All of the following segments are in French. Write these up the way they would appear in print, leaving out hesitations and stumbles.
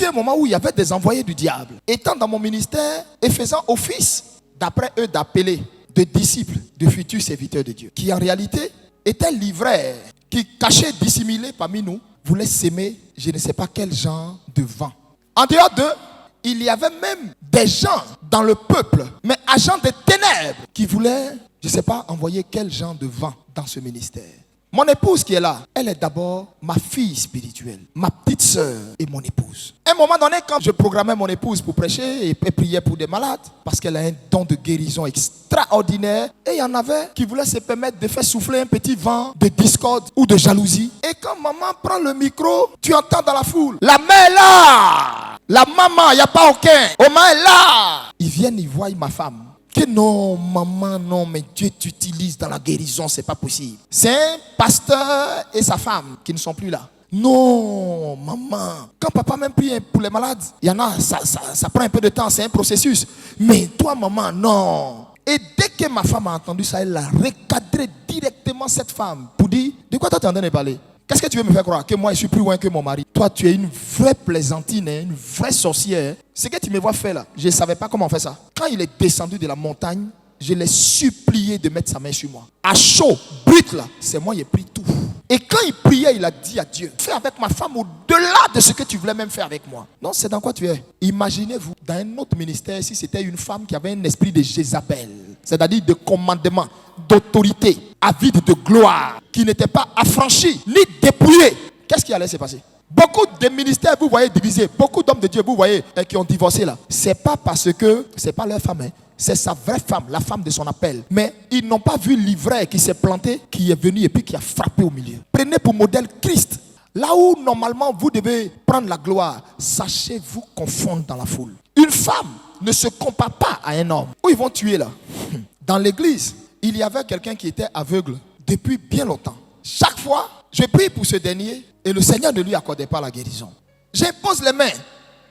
vient un moment où il y avait des envoyés du diable. Étant dans mon ministère et faisant office, d'après eux, d'appeler de disciples, de futurs serviteurs de Dieu, qui en réalité étaient livrés, qui cachaient, dissimulés parmi nous, voulaient s'aimer, je ne sais pas quel genre de vent. En dehors d'eux, il y avait même des gens dans le peuple, mais agents des ténèbres, qui voulaient, je ne sais pas, envoyer quel genre de vent dans ce ministère. Mon épouse qui est là, elle est d'abord ma fille spirituelle, ma petite sœur et mon épouse. À un moment donné, quand je programmais mon épouse pour prêcher et prier pour des malades, parce qu'elle a un don de guérison extraordinaire, et il y en avait qui voulaient se permettre de faire souffler un petit vent de discorde ou de jalousie. Et quand maman prend le micro, tu entends dans la foule, la main est là, la maman, il n'y a pas aucun, Oma est là. Ils viennent, ils voient ma femme. Que non, maman, non, mais Dieu t'utilise dans la guérison, c'est pas possible. C'est un pasteur et sa femme qui ne sont plus là. Non, maman. Quand papa même prie pour les malades, il y en a, ça prend un peu de temps, c'est un processus. Mais toi, maman, non. Et dès que ma femme a entendu ça, elle a recadré directement cette femme pour dire, de quoi toi tu es en train de parler? Qu'est-ce que tu veux me faire croire? Que moi je suis plus loin que mon mari. Toi tu es une vraie plaisantine, une vraie sorcière. Ce que tu me vois faire là, je ne savais pas comment on fait ça. Quand il est descendu de la montagne, je l'ai supplié de mettre sa main sur moi. À chaud, brut là, c'est moi qui ai pris tout. Et quand il priait, il a dit à Dieu, fais avec ma femme au-delà de ce que tu voulais même faire avec moi. Non, c'est dans quoi tu es. Imaginez-vous, dans un autre ministère, si c'était une femme qui avait un esprit de Jézabel, c'est-à-dire de commandement, d'autorité, avide de gloire, qui n'était pas affranchie, ni dépouillée, qu'est-ce qui allait se passer? Beaucoup de ministères, vous voyez, divisés. Beaucoup d'hommes de Dieu, vous voyez, qui ont divorcé là. C'est pas parce que c'est pas leur femme, c'est sa vraie femme, la femme de son appel. Mais ils n'ont pas vu l'ivraie qui s'est planté, qui est venu et puis qui a frappé au milieu. Prenez pour modèle Christ. Là où normalement vous devez prendre la gloire, sachez vous confondre dans la foule. Une femme ne se compare pas à un homme. Où ils vont tuer là? Dans l'église, il y avait quelqu'un qui était aveugle depuis bien longtemps. Chaque fois, je prie pour ce dernier et le Seigneur ne lui accordait pas la guérison. J'impose les mains,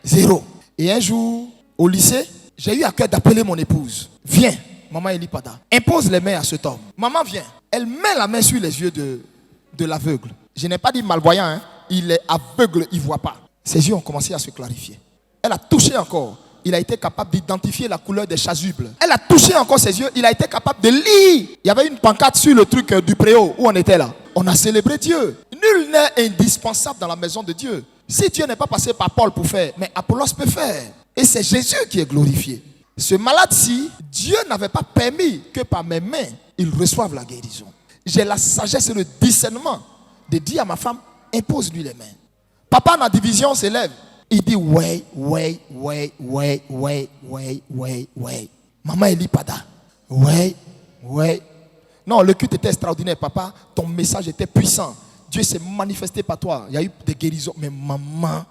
zéro. Et un jour, au lycée, j'ai eu à cœur d'appeler mon épouse. Viens, maman Elipada. Impose les mains à cet homme. Maman vient. Elle met la main sur les yeux de l'aveugle. Je n'ai pas dit malvoyant, il est aveugle, il ne voit pas. Ses yeux ont commencé à se clarifier. Elle a touché encore. Il a été capable d'identifier la couleur des chasubles. Elle a touché encore ses yeux. Il a été capable de lire. Il y avait une pancarte sur le truc du préau où on était là. On a célébré Dieu. Nul n'est indispensable dans la maison de Dieu. Si Dieu n'est pas passé par Paul pour faire, mais Apollos peut faire. Et c'est Jésus qui est glorifié. Ce malade-ci, Dieu n'avait pas permis que par mes mains, il reçoive la guérison. J'ai la sagesse et le discernement de dire à ma femme, impose-lui les mains. Papa, dans la division, s'élève. Il dit, ouais. Maman Elipada. Ouais. Non, le culte était extraordinaire, papa. Ton message était puissant. Dieu s'est manifesté par toi. Il y a eu des guérisons. Mais maman,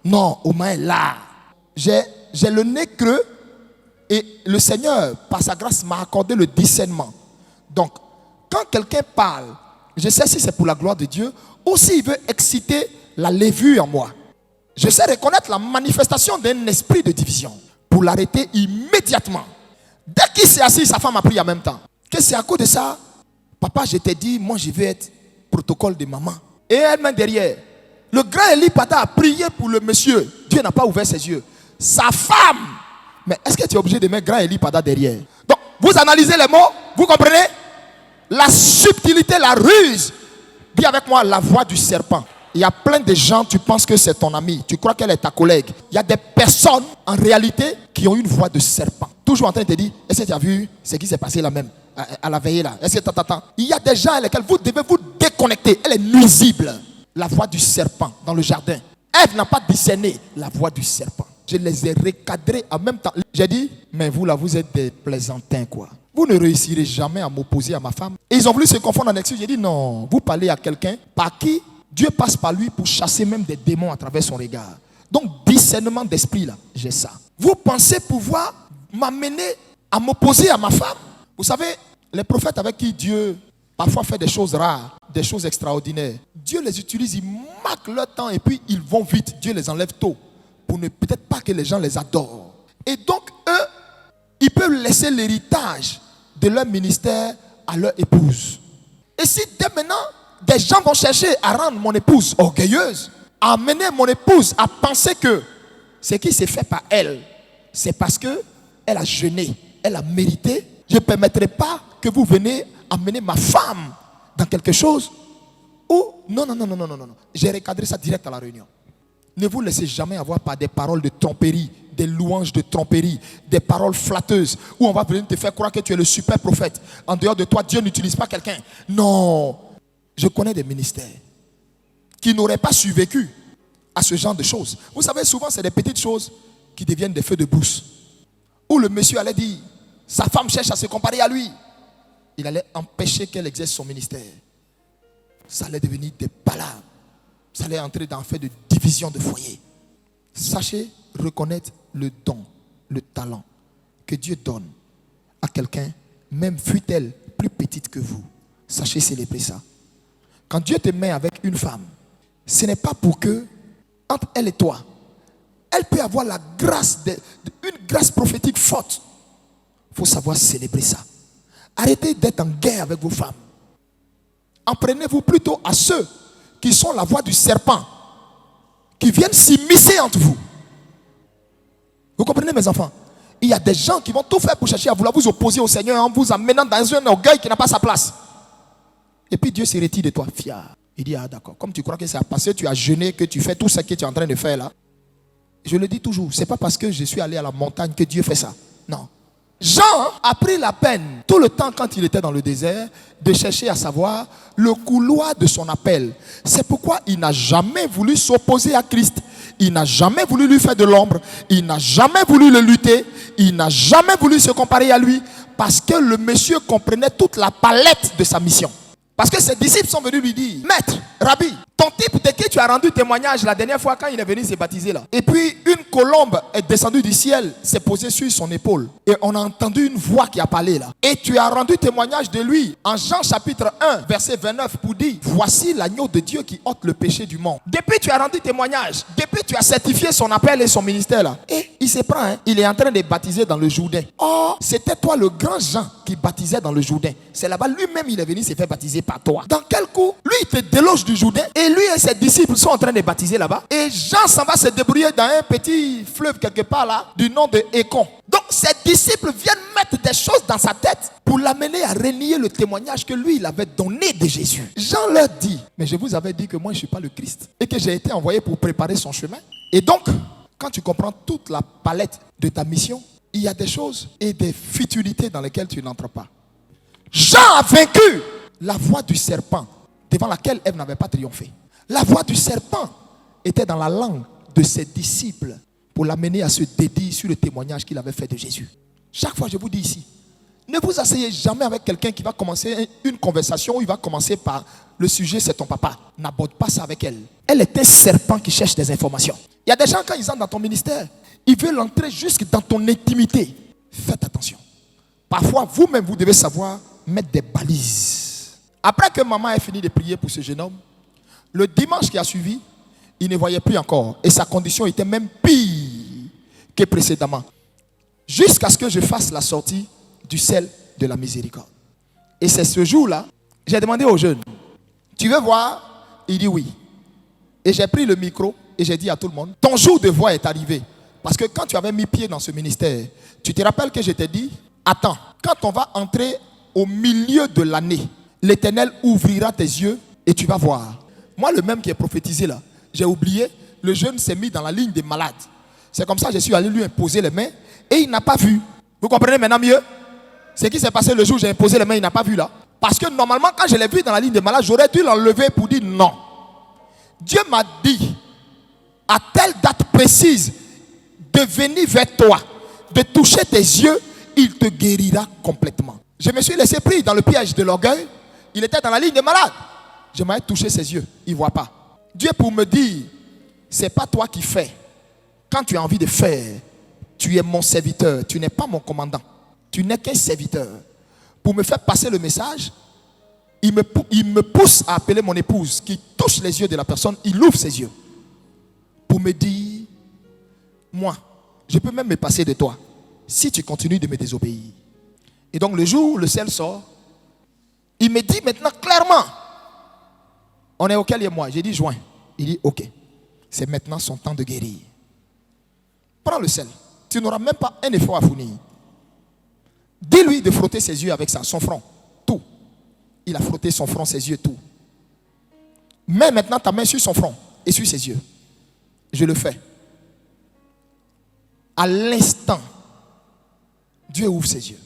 non, au moins là. J'ai le nez creux et le Seigneur, par sa grâce, m'a accordé le discernement. Donc, quand quelqu'un parle, je sais si c'est pour la gloire de Dieu ou s'il veut exciter la levure en moi. Je sais reconnaître la manifestation d'un esprit de division pour l'arrêter immédiatement. Dès qu'il s'est assis, sa femme a pris en même temps. Que c'est à cause de ça, papa, je t'ai dit, moi je vais être protocole de maman. Et elle-même derrière. Le grand Elipada a prié pour le monsieur. Dieu n'a pas ouvert ses yeux. Sa femme. Mais est-ce que tu es obligé de mettre grand Elipada derrière? Donc, vous analysez les mots, vous comprenez? La subtilité, la ruse. Dis avec moi, la voix du serpent. Il y a plein de gens, tu penses que c'est ton ami, tu crois qu'elle est ta collègue. Il y a des personnes, en réalité, qui ont une voix de serpent. Toujours en train de te dire, est-ce que tu as vu ce qui s'est passé là même, à la veillée là? Est-ce que il y a des gens avec lesquels vous devez vous déconnecter. Elle est nuisible. La voix du serpent dans le jardin. Ève n'a pas discerné la voix du serpent. Je les ai recadrés en même temps. J'ai dit, mais vous là, vous êtes des plaisantins quoi. Vous ne réussirez jamais à m'opposer à ma femme. Et ils ont voulu se confondre en excuse. J'ai dit, non, vous parlez à quelqu'un par qui Dieu passe par lui pour chasser même des démons à travers son regard. Donc, discernement d'esprit, là, j'ai ça. Vous pensez pouvoir m'amener à m'opposer à ma femme? Vous savez, les prophètes avec qui Dieu parfois fait des choses rares, des choses extraordinaires, Dieu les utilise, ils marquent leur temps et puis ils vont vite. Dieu les enlève tôt pour ne peut-être pas que les gens les adorent. Et donc, eux, ils peuvent laisser l'héritage de leur ministère à leur épouse. Et si dès maintenant, des gens vont chercher à rendre mon épouse orgueilleuse, a amené mon épouse à penser que ce qui s'est fait par elle, c'est parce que elle a jeûné, elle a mérité. Je ne permettrai pas que vous venez amener ma femme dans quelque chose où, non. J'ai recadré ça direct à la réunion. Ne vous laissez jamais avoir par des paroles de tromperie, des louanges de tromperie, des paroles flatteuses, où on va venir te faire croire que tu es le super prophète. En dehors de toi, Dieu n'utilise pas quelqu'un. Non. Je connais des ministères qui n'auraient pas survécu à ce genre de choses. Vous savez, souvent, c'est des petites choses qui deviennent des feux de brousse. Où le monsieur allait dire, sa femme cherche à se comparer à lui. Il allait empêcher qu'elle exerce son ministère. Ça allait devenir des palabres. Ça allait entrer dans un fait de division de foyer. Sachez reconnaître le don, le talent que Dieu donne à quelqu'un, même fût-elle plus petite que vous. Sachez célébrer ça. Quand Dieu te met avec une femme, ce n'est pas pour que, entre elle et toi, elle peut avoir la grâce, une grâce prophétique forte. Il faut savoir célébrer ça. Arrêtez d'être en guerre avec vos femmes. Apprenez-vous plutôt à ceux qui sont la voix du serpent, qui viennent s'immiscer entre vous. Vous comprenez, mes enfants? Il y a des gens qui vont tout faire pour chercher à vouloir vous opposer au Seigneur en vous amenant dans un orgueil qui n'a pas sa place. Et puis Dieu se retire de toi, fier. Il dit, ah d'accord, comme tu crois que c'est parce que tu as jeûné, que tu fais tout ce que tu es en train de faire là. Je le dis toujours, c'est pas parce que je suis allé à la montagne que Dieu fait ça. Non. Jean a pris la peine, tout le temps quand il était dans le désert, de chercher à savoir le couloir de son appel. C'est pourquoi il n'a jamais voulu s'opposer à Christ. Il n'a jamais voulu lui faire de l'ombre. Il n'a jamais voulu le lutter. Il n'a jamais voulu se comparer à lui. Parce que le monsieur comprenait toute la palette de sa mission. Parce que ses disciples sont venus lui dire, Maître, Rabbi, ton type de qui tu as rendu témoignage la dernière fois quand il est venu se baptiser là. Et puis une colombe est descendue du ciel, s'est posée sur son épaule. Et on a entendu une voix qui a parlé là. Et tu as rendu témoignage de lui en Jean chapitre 1, verset 29 pour dire, voici l'agneau de Dieu qui ôte le péché du monde. Depuis tu as rendu témoignage, depuis tu as certifié son appel et son ministère là. Et il se prend, hein, il est en train de baptiser dans le Jourdain. Oh, c'était toi le grand Jean qui baptisait dans le Jourdain. C'est là-bas lui-même il est venu se faire baptiser par toi. Dans quel coup, lui il te déloge du Jourdain et lui et ses disciples sont en train de baptiser là-bas. Et Jean s'en va se débrouiller dans un petit fleuve quelque part là, du nom de Écon. Donc ses disciples viennent mettre des choses dans sa tête pour l'amener à renier le témoignage que lui il avait donné de Jésus. Jean leur dit, mais je vous avais dit que moi je ne suis pas le Christ et que j'ai été envoyé pour préparer son chemin. Et donc, quand tu comprends toute la palette de ta mission, il y a des choses et des futilités dans lesquelles tu n'entres pas. Jean a vaincu la voix du serpent devant laquelle Ève n'avait pas triomphé. La voix du serpent était dans la langue de ses disciples pour l'amener à se dédier sur le témoignage qu'il avait fait de Jésus. Chaque fois, je vous dis ici, ne vous asseyez jamais avec quelqu'un qui va commencer une conversation où il va commencer par le sujet, c'est ton papa. N'aborde pas ça avec elle. Elle est un serpent qui cherche des informations. Il y a des gens, quand ils entrent dans ton ministère, ils veulent entrer jusque dans ton intimité. Faites attention. Parfois, vous-même, vous devez savoir mettre des balises. Après que maman ait fini de prier pour ce jeune homme, le dimanche qui a suivi, il ne voyait plus encore. Et sa condition était même pire que précédemment. Jusqu'à ce que je fasse la sortie du sel de la miséricorde. Et c'est ce jour-là, j'ai demandé au jeune, tu veux voir? Il dit oui. Et j'ai pris le micro et j'ai dit à tout le monde, ton jour de voix est arrivé. Parce que quand tu avais mis pied dans ce ministère, tu te rappelles que je t'ai dit, attends, quand on va entrer au milieu de l'année, l'Éternel ouvrira tes yeux et tu vas voir. Moi, le même qui est prophétisé là, j'ai oublié, le jeune s'est mis dans la ligne des malades. C'est comme ça que je suis allé lui imposer les mains et il n'a pas vu. Vous comprenez maintenant mieux? Ce qui s'est passé le jour où j'ai imposé les mains, il n'a pas vu là. Parce que normalement, quand je l'ai vu dans la ligne des malades, j'aurais dû l'enlever pour dire non. Dieu m'a dit, à telle date précise, de venir vers toi, de toucher tes yeux, il te guérira complètement. Je me suis laissé pris dans le piège de l'orgueil. Il était dans la ligne des malades. Je m'avais touché ses yeux, il ne voit pas. Dieu pour me dire, ce n'est pas toi qui fais. Quand tu as envie de faire, tu es mon serviteur, tu n'es pas mon commandant. Tu n'es qu'un serviteur. Pour me faire passer le message, il me pousse à appeler mon épouse qui touche les yeux de la personne, il ouvre ses yeux. Pour me dire, moi, je peux même me passer de toi si tu continues de me désobéir. Et donc le jour où le ciel sort, il me dit maintenant clairement, on est auquel et moi? J'ai dit juin. Il dit ok. c'est maintenant son temps de guérir. Prends le sel. Tu n'auras même pas un effort à fournir. Dis-lui de frotter ses yeux avec ça, son front, tout. Il a frotté son front, ses yeux, tout. Mets maintenant ta main sur son front et sur ses yeux. Je le fais. À l'instant, Dieu ouvre ses yeux.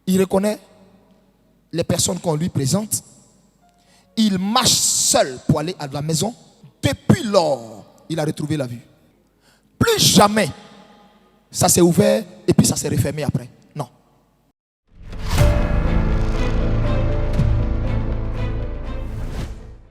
Il reconnaît les personnes qu'on lui présente. Il marche seul pour aller à la maison. Depuis lors, il a retrouvé la vue. Plus jamais, ça s'est ouvert et puis ça s'est refermé après.